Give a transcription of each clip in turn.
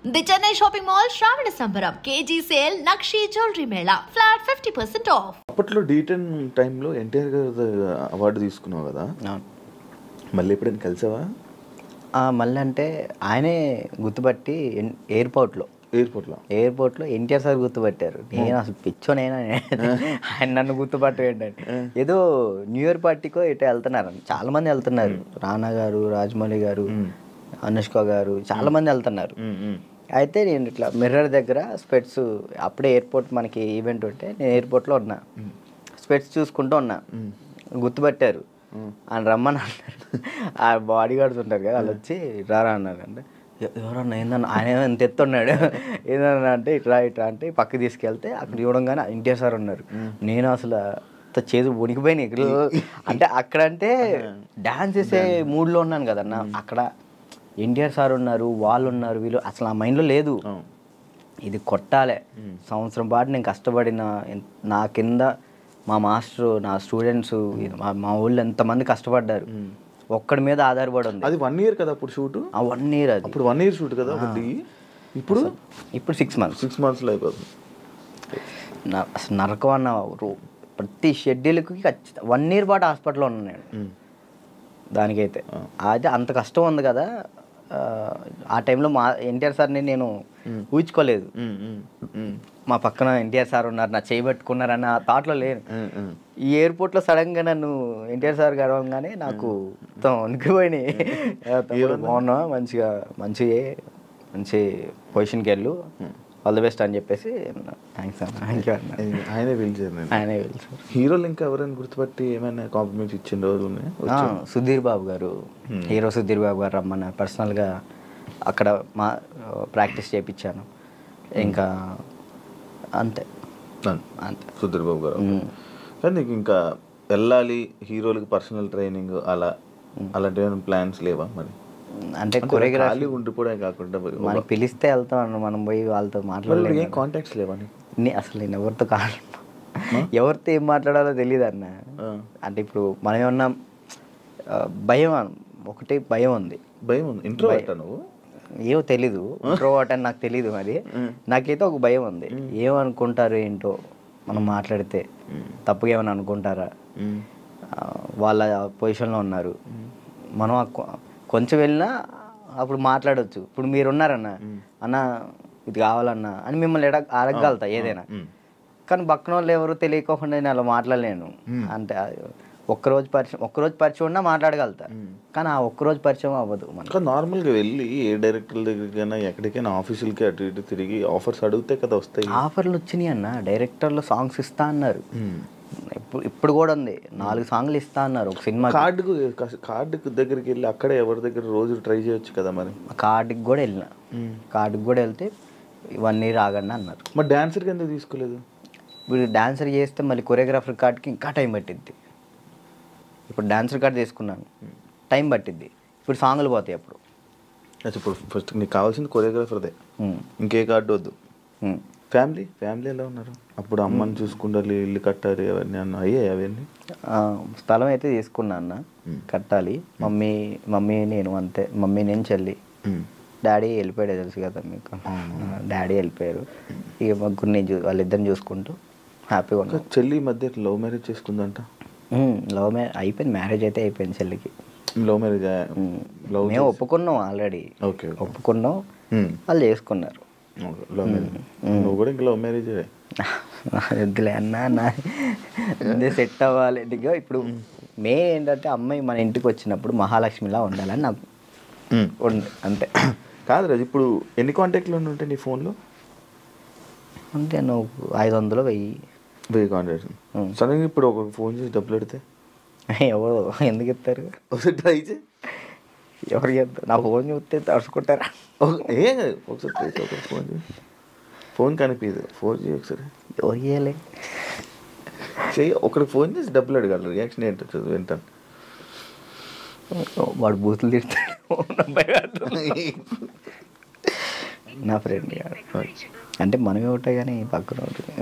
The Chennai shopping mall శ్రావణ సంబరం KG sale nakshi jewellery Mela flat 50% of. అప్పట్లో D10 టైంలో ఎన్టీఆర్ గారు అవార్డు తీసుకున్నావు కదా, మళ్ళీ ఎప్పుడైనా కలిసావా? మళ్ళీ అంటే ఆయనే గుర్తుపట్టి ఎయిర్పోర్ట్లో ఎన్టీఆర్ సార్ గుర్తుపట్టారు. నేను అసలు పిచ్చోనైనా ఆయన నన్ను గుర్తుపట్టు ఏంటంటే ఏదో న్యూ ఇయర్ పార్టీకో ఇటు వెళ్తున్నారు, చాలా మంది వెళ్తున్నారు. రానా గారు, రాజమౌళి గారు, అనుష్క గారు, చాలా మంది వెళ్తున్నారు. అయితే నేను ఇట్లా మిర్రర్ దగ్గర స్పెట్స్, అప్పుడే ఎయిర్పోర్ట్ మనకి ఈవెంట్ ఉంటే నేను ఎయిర్పోర్ట్లో ఉన్నా, స్పెట్స్ చూసుకుంటూ ఉన్నా. గుర్తుపట్టారు, ఆయన రమ్మని అన్నారు. ఆ బాడీ గార్డ్స్ ఉంటారు కదా, వాళ్ళు వచ్చి రారా అన్నారు. అంటే ఎవరన్నా ఏందన్నా, ఆయన ఎంత ఎత్తున్నాడు ఏందన్నా అంటే ఇట్లా అంటే పక్కకి తీసుకెళ్తే అక్కడ చూడంగానే ఎన్టీఆర్ సార్ ఉన్నారు. నేను అసలు చేదు వణికిపోయినాయి. అంటే అక్కడంటే డ్యాన్స్ చేసే మూడ్లో ఉన్నాను కదన్నా, అక్కడ ఎన్టీఆర్ సార్ ఉన్నారు, వాళ్ళు ఉన్నారు, వీళ్ళు అసలు ఆ మైండ్లో లేదు. ఇది కొట్టాలి, సంవత్సరం పాటు నేను కష్టపడిన, నా కింద మా మాస్టరు, నా స్టూడెంట్స్, మా ఊళ్ళో ఎంతమంది కష్టపడ్డారు, ఒక్కడి మీద ఆధారపడి ఉంది. అది 1 year కదా అప్పుడు షూట్? 1 year. అది అప్పుడు 1 year షూట్ కదా ఒకటి. ఇప్పుడు 6 months. 6 monthsలో అయిపోతుంది. అసలు నరకం అన్న, ప్రతి షెడ్యూల్కి 1 year పాటు హాస్పిటల్లో ఉన్నాను నేను. దానికైతే అది అంత కష్టం ఉంది కదా. ఆ టైంలో మా ఎన్టీఆర్ సార్ని నేను ఊహించుకోలేదు. మా పక్కన ఎన్టీఆర్ సార్ ఉన్నారు, నా చేయబట్టుకున్నారన్న థాట్లో లేను. ఈ ఎయిర్పోర్ట్లో సడన్గా నన్ను ఎన్టీఆర్ సార్ గడవగానే నాకు మొత్తం వణికిపోయినాయి. బాగున్నా, మంచి పొజిషన్కి వెళ్ళు, ఆల్ ది బెస్ట్ అని చెప్పేసి థ్యాంక్స్ అన్న. థ్యాంక్ యూ అన్న. ఆయనే పిలిచారు. హీరోలు ఇంకా ఎవరైనా గుర్తుపట్టి ఏమైనా కాంప్లిమెంట్స్ ఇచ్చిన రోజులు ఉన్నాయి? సుధీర్ బాబు గారు, హీరో సుధీర్ బాబు గారు రమ్మన్న, పర్సనల్గా అక్కడ మా ప్రాక్టీస్ చేయించాను. ఇంకా అంతే. సుధీర్ బాబు గారు. కానీ నీకు ఇంకా వెళ్ళాలి హీరోలకి పర్సనల్ ట్రైనింగ్ అలాంటి ప్లాన్స్ లేవా మరి? అంటే కొరియోగ్రఫీ ఉండిపోవడం కాకుండా మనకి పిలిస్తే వెళ్తాం, మనం పోయి వాళ్ళతో మాట్లాడలేదు. కాంటాక్ట్స్ లేవా? అసలు నేను ఎవరితో ఏం మాట్లాడాలో తెలియదు అన్న. అంటే ఇప్పుడు మనం ఏమన్నా భయం, ఒకటి భయం ఉంది. ఇంట్రోవర్టా నువ్వు? ఏమో తెలీదు, ఇంట్రోవర్ట్ అని నాకు తెలీదు. మరి నాకైతే ఒక భయం ఉంది, ఏమనుకుంటారు ఏంటో, మనం మాట్లాడితే తప్పుగా ఏమైనా అనుకుంటారా, వాళ్ళ పొజిషన్లో ఉన్నారు, మనం కొంచెం వెళ్ళినా అప్పుడు మాట్లాడవచ్చు. ఇప్పుడు మీరున్నారన్న, అన్న ఇది కావాలన్నా అని మిమ్మల్ని అడగగలుగుతా ఏదైనా. కానీ పక్కన వాళ్ళు ఎవరు తెలియకోకుండా నేను అలా మాట్లాడలేను. అంటే ఒక్కరోజు పరిచయం ఉన్నా మాట్లాడగలుగుతా, కానీ ఆ ఒక్కరోజు పరిచయం అవ్వదు. మనకు నార్మల్గా వెళ్ళి ఏ డైరెక్టర్ల దగ్గరికైనా ఎక్కడికైనా ఆఫీసులకి అటు ఇటు తిరిగి ఆఫర్స్ అడిగితే కదా వస్తాయి. ఆఫర్లు వచ్చినాయి అన్న, డైరెక్టర్లు సాంగ్స్ ఇస్తా అన్నారు. ఇప్పుడు కూడా ఉంది, 4 సాంగ్లు ఇస్తా అన్నారు ఒక సినిమా. కార్డుకు దగ్గరికి వెళ్ళి అక్కడే ఎవరి దగ్గర రోజు ట్రై చేయొచ్చు కదా మరి. కార్డుకి కూడా వెళ్ళిన, కార్డుకి కూడా వెళ్తే 1 year ఆగండి అన్నారు. మరి డాన్సర్కి ఎందుకు తీసుకోలేదు? ఇప్పుడు డాన్సర్ చేస్తే మళ్ళీ కొరియోగ్రాఫర్ కార్డ్కి ఇంకా టైం పట్టిద్ది. ఇప్పుడు డాన్సర్ కార్డ్ తీసుకున్నాను, టైం పట్టిద్ది. ఇప్పుడు సాంగ్లు పోతాయి. అప్పుడు ఇప్పుడు ఫస్ట్ నీకు కావాల్సింది కొరియోగ్రాఫర్దే, ఇంకే కార్డు వద్దు. ఫ్యామిలీ ఎలా ఉన్నారు? అప్పుడు అమ్మని చూసుకుంటారు, ఇల్లు కట్టాలి, అవన్నీ అయ్యాయి అవన్నీ? స్థలం అయితే తీసుకున్నా అన్న, కట్టాలి. మమ్మీ నేను అంతే, మమ్మీ నేను చెల్లి. డాడీ వెళ్ళిపోయాడు, తెలుసు కదా మీకు. డాడీ వెళ్ళిపోయారు, ఇక ముగ్గురు వాళ్ళిద్దరిని చూసుకుంటూ హ్యాపీగా ఉన్నాను. చెల్లి మధ్య లవ్ మ్యారేజ్ చేసుకుందంట? అయిపోయింది, మ్యారేజ్ అయితే అయిపోయింది చెల్లికి. Love marriage? మేము ఒప్పుకున్నాం ఆల్రెడీ, ఒప్పుకున్నాం, వాళ్ళు చేసుకున్నారు. నువ్వు కూడా ఇంకా లవ్ మ్యారేజ్? వద్దులే అన్న, సెట్ అవ్వాలి. ఇప్పుడు ఏంటంటే అమ్మాయి మన ఇంటికి వచ్చినప్పుడు మహాలక్ష్మిలా ఉండాలని నాకు అంతే. కాదు రాజు, ఇప్పుడు ఎన్ని కాంటాక్ట్లు ఉంటాయి నీ ఫోన్లో? అంటే నువ్వు 500 1000 కాంటాక్ట్స్. సడన్గా ఇప్పుడు ఒక ఫోన్ చేసి డబ్బులు పెడితే ఎవరు ఎందుకు ఇస్తారు? ఒకసారి ట్రై చేయి. ఎవరికి చెప్తారు? నా ఫోన్ చూస్తే తడుచుకుంటారా? ఏం కాదు, ఒకసారి ఫోన్ చేయి. ఫోన్ కనిపించదు, ఫోన్ చేయి ఒకసారి. ఎవరికి చేయాలి? చెయ్యి, ఒకరికి ఫోన్ చేసి డబ్బులు అడగాలి. రియాక్షన్ ఏంటో వింటాను. వాడు బూతులు తిడతాడు నా ఫ్రెండ్. అంటే మనమే ఉంటాయి కానీ పక్కన ఉంటుంది.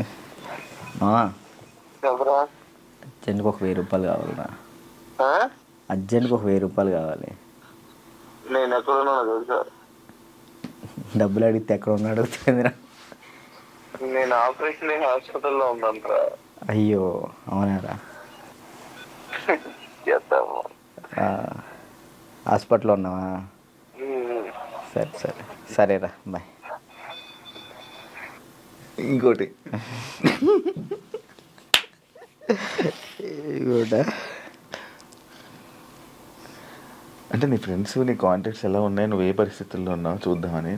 అర్జెంట్కి ఒక 1000 రూపాయలు కావాలన్నా, అర్జెంట్కి ఒక 1000 రూపాయలు కావాలి. నేను ఎక్కడ డబ్బులు అడిగితే ఎక్కడ ఉన్నాడు అడుగుతుంది. నేను ఆపరేషన్ హాస్పిటల్లో ఉన్నాను. అయ్యో అవునారా? చేద్దాము. హాస్పిటల్లో ఉన్నావా? సరే సరే సరేరా బాయ్. ఇంకోటి అంటే నీ ఫ్రెండ్స్ నీ కాంటాక్ట్స్ ఎలా ఉన్నాయి, నువ్వు ఏ పరిస్థితుల్లో ఉన్నావు చూద్దామని.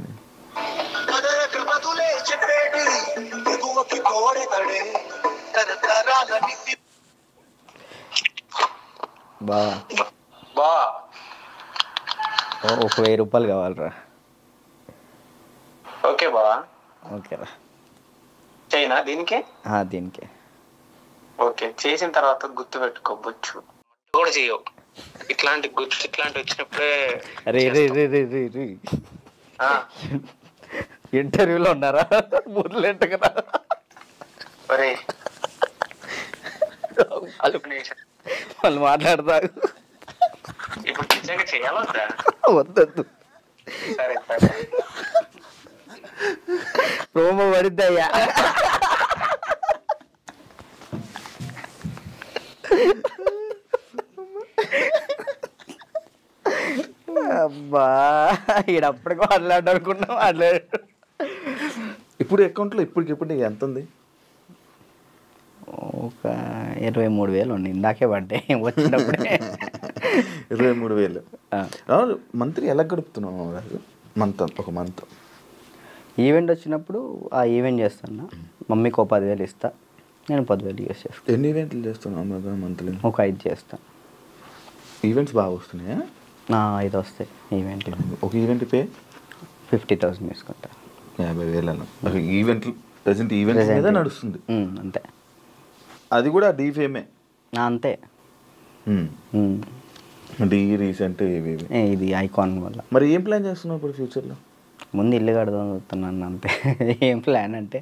బా ఒక 1000 రూపాయలు కావాలరా. ఓకే బా. ఓకేరా చైనా దీనికి దీనికే. ఓకే చేసిన తర్వాత గుర్తు పెట్టుకోవచ్చు కూడా చేయవు. ఇట్లాంటి వచ్చినప్పుడే ఇంటర్వ్యూలో ఉన్నారా? ముర్లేంట కదా వాళ్ళు మాట్లాడతారు. ఇప్పుడు నిజంగా చేయాలొద్దా? వద్దొద్దు, సరే సరే ప్రోమో పడిద్దయ్యా. అబ్బా ఈడప్పటికి మాట్లాడు అనుకున్నా మాట్లాడు. ఇప్పుడు అకౌంట్లో ఇప్పటికిప్పుడు నీకు ఎంత ఉంది? ఒక 23,000 ఉంది. ఇందాకే పడ్డాయి వచ్చినప్పుడే. 23,000. మంత్లీ ఎలా గడుపుతున్నావు రాజు? ఒక మంత్ ఈవెంట్ వచ్చినప్పుడు ఆ ఈవెంట్ చేస్తున్నా. మమ్మీకి ఒక 10,000 ఇస్తా, నేను 10,000 యూస్ చేస్తాను. ఎన్ని ఈవెంట్లు చేస్తున్నావు మంత్లీ? ఒక 5 చేస్తాను. ఈవెంట్స్ బాగా వస్తున్నాయా? 5 వస్తాయి ఈవెంట్లు. ఒక ఈవెంట్ పే 50,000 తీసుకుంటా. 50,000 ఈవెంట్లు ప్రజెంట్ ఈవెంట్ మీద నడుస్తుంది అంతే. అది కూడా డీఫేమే అంతే. డీ రీసెంట్ ఇది ఐకాన్ వల్ల. మరి ఏం ప్లాన్ చేస్తున్నావు ఇప్పుడు ఫ్యూచర్లో? ముందు ఇల్లు కడదాం చూస్తున్నాను అంతే. ఏం ప్లాన్ అంటే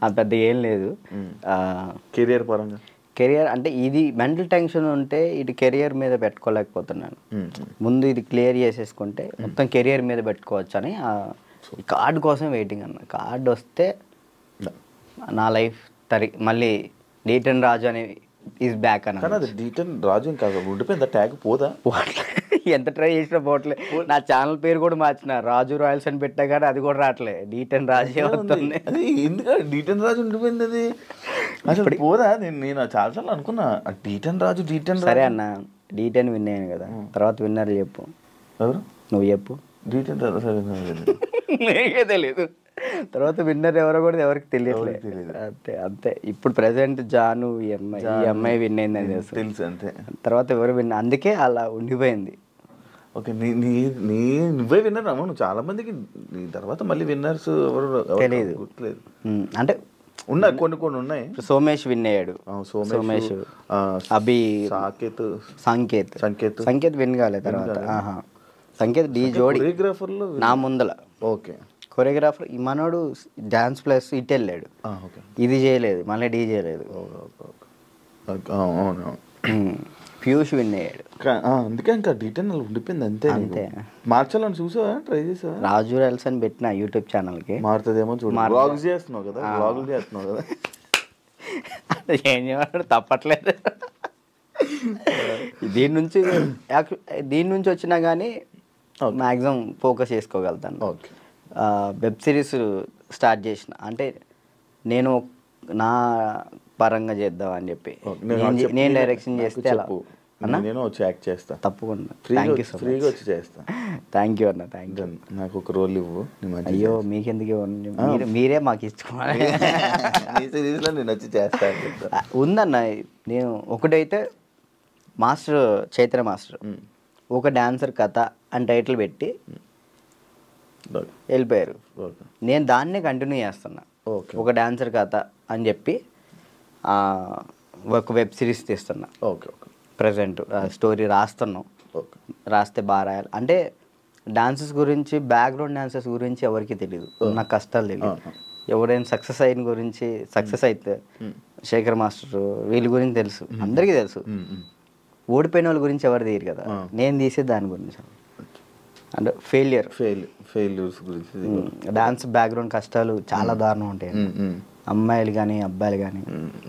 అంత పెద్ద ఏం లేదు. కెరియర్ పరంగా కెరియర్ అంటే ఇది మెంటల్ టెన్షన్ ఉంటే ఇటు కెరియర్ మీద పెట్టుకోలేకపోతున్నాను. ముందు ఇది క్లియర్ చేసేసుకుంటే మొత్తం కెరియర్ మీద పెట్టుకోవచ్చు అని కార్డు కోసం వెయిటింగ్ అన్న. కార్డు వస్తే నా లైఫ్ మళ్ళీ డీటెన్ రాజు అని ఈజ్ బ్యాక్ అన్న. అది డీటెన్ రాజు ఇంకా ఉండిపోయింది, ట్యాగ్ పోదా? ఎంత ట్రై చేసినా పోవట్లే. నా ఛానల్ పేరు కూడా మార్చిన, రాజు రాయల్స్ అని పెట్టా కానీ అది కూడా రావట్లే, డీటెన్ రాజే వస్తుంది. అది ఎందుకంటే డీటెన్ రాజు ఉండిపోయింది, అది అసలు పోదా? నేను చాలాసార్లు అనుకున్నా డీటెన్ రాజు. సరే అన్న, డీటెన్ విన్ అయ్యాను కదా, తర్వాత విన్నర్ చెప్పు. ఎవరు? నువ్వు చెప్పు. డీటెన్ రాజు సరే నీకే తెలియదు, తర్వాత విన్నర్ ఎవరో కూడా ఎవరికి తెలియట్లేదు. అంతే అంతే. ఇప్పుడు ప్రెసెంట్ జాను ఈ అమ్మాయి విన్ అయిందని తెలుసు అంతే. తర్వాత ఎవరు విన్, అందుకే అలా ఉండిపోయింది. ఓకే, నువ్వే విన్నర్ అమ్మ. నువ్వు చాలా మందికి నీ తర్వాత మళ్ళీ విన్నర్స్ ఎవరు తెలియదు, గుర్తులేదు. అంటే ఉన్నాయి, కొన్ని ఉన్నాయి. సోమేష్ విన్ అయ్యాడు. సోమేష్, అభి, సంకేత్ విన్ కాలేదు. తర్వాత సంకేత్ డీ జోడి నా ముందల. ఓకే, కొరియోగ్రాఫర్ ఈ మనోడు డాన్స్ ప్లస్ ఇటు వెళ్ళాడు, ఇది చేయలేదు, మళ్ళీ డీ చేయలేదు. పీయూష్ విన్ అయ్యాడు. అందుకే ఇంకా డీటెయిల్ ఉండిపోయింది అంతే. అంతే. మార్చాలని చూసావా? ట్రై చేసావా? రాజు రైల్స్ అని పెట్టిన యూట్యూబ్ ఛానల్కి. మారుతుందేమో చూడు. వ్లాగ్స్ చేస్తున్నావు కదా, వ్లాగులు చేస్తున్నావు కదా. ఏం చేయమంటాడు, తప్పట్లేదు. దీని నుంచి వచ్చినా కానీ మ్యాక్సిమం ఫోకస్ చేసుకోగలుగుతాను. ఓకే. వెబ్ సిరీస్ స్టార్ట్ చేసిన, అంటే నేను నా పరంగా చేద్దాం అని చెప్పి నేను డైరెక్షన్ చేస్తే నేను వచ్చి యాక్ట్ చేస్తా తప్పకుండా. Thank you so much. ఫ్రీగా వచ్చి చేస్తా. థ్యాంక్ యూ అన్న, థ్యాంక్ యూ. నాకు ఒక రోల్ ఇవ్వు. అయ్యో మీకెందుకు ఇవ్వండి, మీరే మాకు ఇచ్చుకోవాలి. నేను వచ్చి చేస్తా. ఉందన్న, నేను ఒకటైతే మాస్టర్ చైతన్య మాస్టర్ ఒక డాన్సర్ కథ అని టైటిల్ పెట్టి వెళ్ళిపోయారు. నేను దాన్నే కంటిన్యూ చేస్తున్నా. ఒక డాన్సర్ కథ అని చెప్పి ఒక వెబ్ సిరీస్ తీస్తున్నా. Okay okay. ప్రజెంట్ స్టోరీ రాస్తున్నాం. రాస్తే బాగా రాయాలి. అంటే డాన్సెస్ గురించి, బ్యాక్గ్రౌండ్ డాన్సెస్ గురించి ఎవరికి తెలియదు, నాకు కష్టాలు తెలియదు. ఎవరైనా సక్సెస్ అయిన గురించి, సక్సెస్ అయితే శేఖర్ మాస్టర్ వీళ్ళ గురించి తెలుసు, అందరికీ తెలుసు. ఓడిపోయిన వాళ్ళ గురించి ఎవరు తీయరు కదా, నేను తీసే దాని గురించి. అంటే ఫెయిల్యూర్స్ గురించి. డాన్స్ బ్యాక్గ్రౌండ్ కష్టాలు చాలా దారుణం ఉంటాయి, అమ్మాయిలు కానీ అబ్బాయిలు కానీ.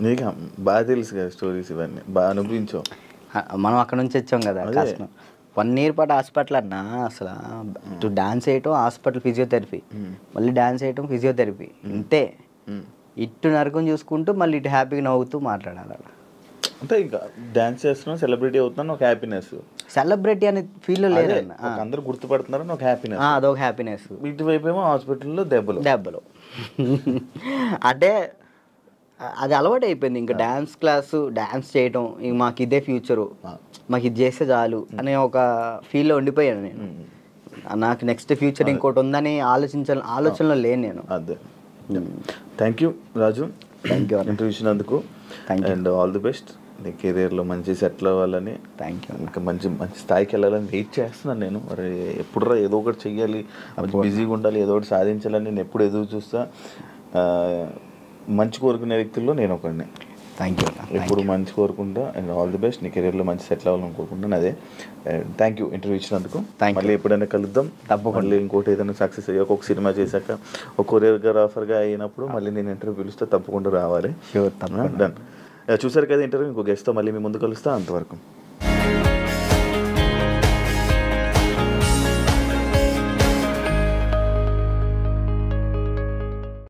నీకు బాగా తెలుసు కదా స్టోరీస్, ఇవన్నీ బాగా అనుభవించావు. మనం అక్కడ నుంచి వచ్చాం కదా కష్టం. 1 year పాటు హాస్పిటల్ అన్నా, అసలు ఇటు డాన్స్ వేయటం హాస్పిటల్ ఫిజియోథెరపీ, మళ్ళీ డాన్స్ వేయటం ఫిజియోథెరపీ, ఇంతే. ఇటు నరకం చూసుకుంటూ మళ్ళీ ఇటు హ్యాపీగా నవ్వుతూ మాట్లాడాలి. అంటే ఇంకా డాన్స్ చేస్తున్నావు, సెలబ్రిటీ అవుతున్నాను, ఒక హ్యాపీనెస్. సెలబ్రిటీ అనే ఫీల్ లేదు, అందరూ గుర్తుపడుతున్నారని ఒక హ్యాపీనెస్, అదొక హ్యాపీనెస్. ఇటువైపు ఏమో హాస్పిటల్లో దెబ్బలు అంటే అది అలవాటు అయిపోయింది. ఇంకా డాన్స్ క్లాసు, డాన్స్ చేయటం, ఇంక మాకు ఇదే ఫ్యూచరు, మాకు ఇది చేస్తే చాలు అనే ఒక ఫీల్లో ఉండిపోయాను నేను. నాకు నెక్స్ట్ ఫ్యూచర్ ఇంకోటి ఉందని ఆలోచనలో లేను నేను. అదే. Thank you Raju, thank you interview ఇచ్చినందుకు. And all the best. నీ కెరీర్లో మంచి సెటిల్ అవ్వాలని, థ్యాంక్ యూ. ఇంకా మంచి స్థాయికి వెళ్ళాలని వెయిట్ చేస్తున్నాను నేను. మరి ఎప్పుడురా ఏదో ఒకటి చెయ్యాలి, బిజీగా ఉండాలి, ఏదో ఒకటి సాధించాలని నేను ఎప్పుడు ఎదురు చూస్తా. మంచి కోరుకునే వ్యక్తుల్లో నేను ఒకడిని. Thank you. ఎప్పుడు మంచి కోరుకుంటా. And all the best. నీ కెరీర్లో మంచి సెటిల్ అవ్వాలని కోరుకుంటాను. అదే. థ్యాంక్ యూ ఇంటర్వ్యూ ఇచ్చినందుకు. మళ్ళీ ఎప్పుడైనా కలుద్దాం తప్పకుండా. ఇంకోటి ఏదైనా సక్సెస్ అయ్యాక, ఒక సినిమా చేశాక, ఒక కొరియోగ్రాఫర్గా అయినప్పుడు మళ్ళీ నేను ఇంటర్వ్యూ పిలుస్తే తప్పకుండా రావాలి. డన్. చూసారు కదా ఇంటర్వ్యూ. ఇంకో గెస్ట్తో మళ్ళీ మీ ముందు కలుస్తా. అంతవరకు